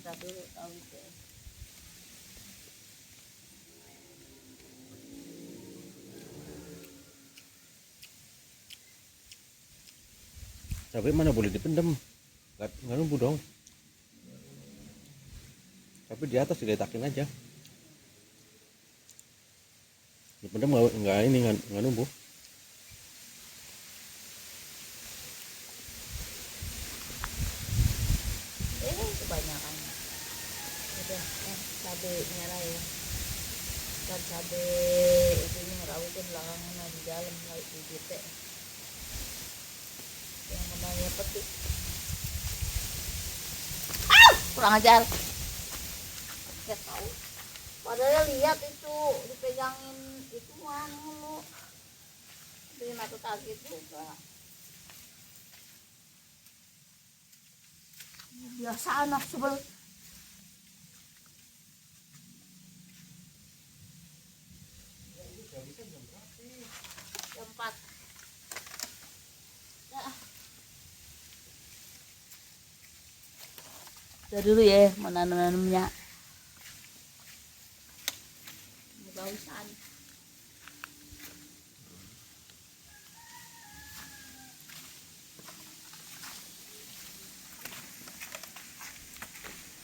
Kita dulu tahu itu. Cabai mana boleh dipendam, nggak numbuh dong. Tapi di atas diletakin aja. Dipendam nggak ini nggak numbuh. Kebanyakan. Udah, cabenya lah ya. Kan cabe itu ngerawatnya belakangan di dalam lagi gigit teh. Yang kemarin petik. Kurang ajar. Gak tahu. Padahal lihat itu dipegangin itu mulu. Bikin aku kaget juga. Biasa anak sebel. Jam 4. Ya. Udah dulu ya menanam-nanamnya. Bausan.